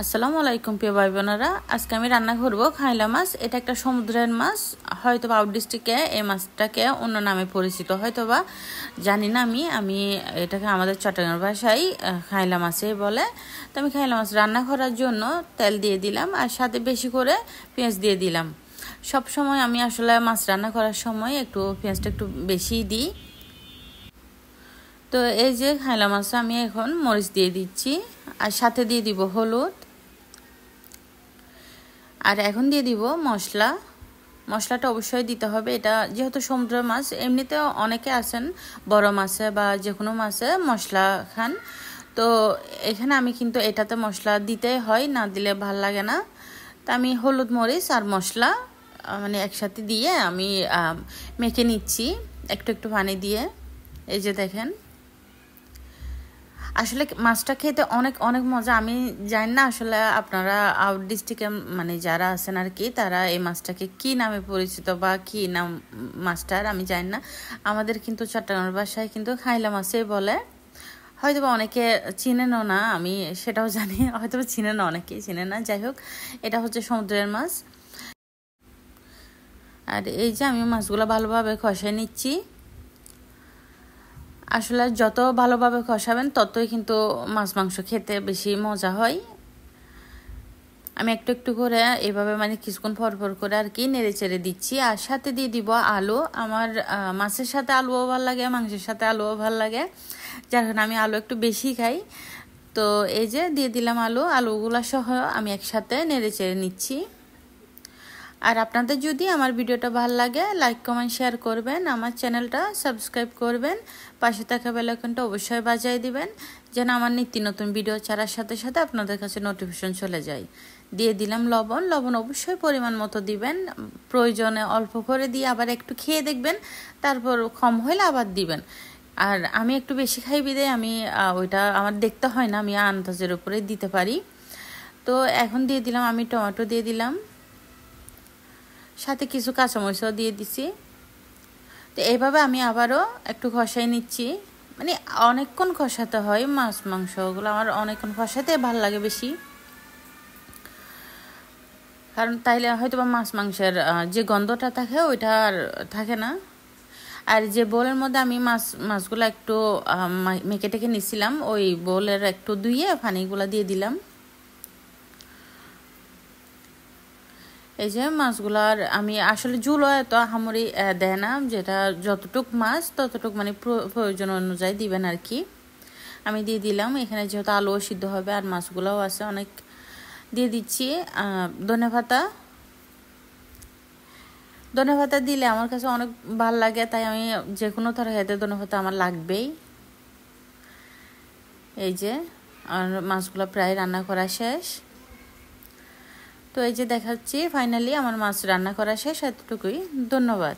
আসসালামু আলাইকুম প্রিয় ভাই বোনেরা, আজকে আমি রান্না করব খাইলা মাছ। এটা একটা সমুদ্রের মাছ, হয়তোবা আউট ডিস্ট্রিক্টে এই মাছটাকে অন্য নামে পরিচিত, হয়তোবা জানি না। আমি এটাকে আমাদের চট্টগ্রাম ভাষায় খাইলা মাছই বলে। তো আমি খাইলা মাছ রান্না করার জন্য তেল দিয়ে দিলাম আর সাথে বেশি করে পেঁয়াজ দিয়ে দিলাম। সব সময় আমি আসলে মাছ রান্না করার সময় একটু পেঁয়াজটা একটু বেশি দিই। তো এই যে খাইলা মাছ আমি এখন মরিচ দিয়ে দিচ্ছি আর সাথে দিয়ে দিব হলুদ। আর এখন দিয়ে দিব মশলাটা অবশ্যই দিতে হবে। এটা যেহেতু সমুদ্রের মাছ, এমনিতে অনেকে আছেন বড় মাছে বা যে কোনো মাছে মশলা খান, তো এখানে আমি কিন্তু এটাতে মশলা দিতে হয়, না দিলে ভাল লাগে না। তা আমি হলুদ মরিচ আর মশলা মানে একসাথে দিয়ে আমি মেখে নিচ্ছি একটু একটু পানি দিয়ে। এই যে দেখেন, আসলে মাছটা খেতে অনেক অনেক মজা। আমি জানি না আসলে আপনারা আউট ডিস্ট্রিক্টে মানে যারা আছেন আর কি, তারা এই মাছটাকে কি নামে পরিচিত বা কি নাম মাছটার আমি জানি না। আমাদের কিন্তু চট্টগ্রাম ভাষায় কিন্তু খাইলা মাছই বলে। হয়তোবা অনেকে চিনেনও না, আমি সেটাও জানি, হয়তোবা চিনে না, অনেকেই চিনে না। যাই হোক, এটা হচ্ছে সমুদ্রের মাছ। আর এই যে আমি মাছগুলো ভালোভাবে কষিয়ে নিচ্ছি। আসলে যত ভালোভাবে কষাবেন ততই কিন্তু মাছ মাংস খেতে বেশি মজা হয়। আমি একটু একটু করে এভাবে মানে কিছুক্ষণ পর পর করে আর কি নেড়ে চেড়ে দিচ্ছি। আর সাথে দিয়ে দিব আলু। আমার মাছের সাথে আলুও ভালো লাগে, মাংসের সাথে আলুও ভালো লাগে, যার কারণে আমি আলু একটু বেশি খাই। তো এই যে দিয়ে দিলাম আলুগুলো সহ আমি একসাথে নেড়ে চেড়ে নিচ্ছি। আর আপনাদের যদি আমার ভিডিওটা ভালো লাগে, লাইক কমেন্ট শেয়ার করবেন, আমার চ্যানেলটা সাবস্ক্রাইব করবেন, পাশে থাকা বেল আইকনটা অবশ্যই বাজিয়ে দিবেন, যেন আমার নিত্য নতুন ভিডিও ছাড়ার সাথে সাথে আপনাদের কাছে নোটিফিকেশন চলে যায়। দিয়ে দিলাম লবণ অবশ্যই পরিমাণ মতো দিবেন, প্রয়োজনে অল্প করে দিয়ে আবার একটু খেয়ে দেখবেন, তারপর কম হলে আবার দিবেন। আর আমি একটু বেশি খাই বিদায় আমি ওইটা আমার দেখতে হয় না, আমি আন্দাজের উপরে দিতে পারি। তো এখন দিয়ে দিলাম আমি টমেটো দিয়ে দিলাম, সাথে কিছু কাঁচামরিচও দিয়ে দিছি। তো এইভাবে আমি আবারও একটু কষাই নিচ্ছি। মানে অনেকক্ষণ কষাতে হয় মাছ মাংসগুলো, আমার অনেকক্ষণ কষাতে ভালো লাগে বেশি, কারণ তাইলে হয়তো বা মাছ মাংসের যে গন্ধটা থাকে ওইটা আর থাকে না। আর যে বোলের মধ্যে আমি মাছগুলো একটু মেখে টেকে নিছিলাম, ওই বোলের একটু ধুয়ে পানিগুলো দিয়ে দিলাম। এই যে মাছগুলার আমি আসলে ঝুলও এত আহামরি দেয় না, যেটা যতটুক মাছ ততটুক মানে প্রয়োজন অনুযায়ী দিবেন আর কি। আমি দিয়ে দিলাম, এখানে যেহেতু আলুও সিদ্ধ হবে আর মাছগুলোও আছে অনেক, দিয়ে দিচ্ছি ধনেপাতা দিলে আমার কাছে অনেক ভালো লাগে, তাই আমি যে কোনো তরকারিতে ধনেপাতা আমার লাগবেই। এই যে আর মাছগুলো প্রায় রান্না করা শেষ। তো এই যে দেখাচ্ছি ফাইনালি আমার মাছ রান্না করা শেষ, এতটুকুই। ধন্যবাদ।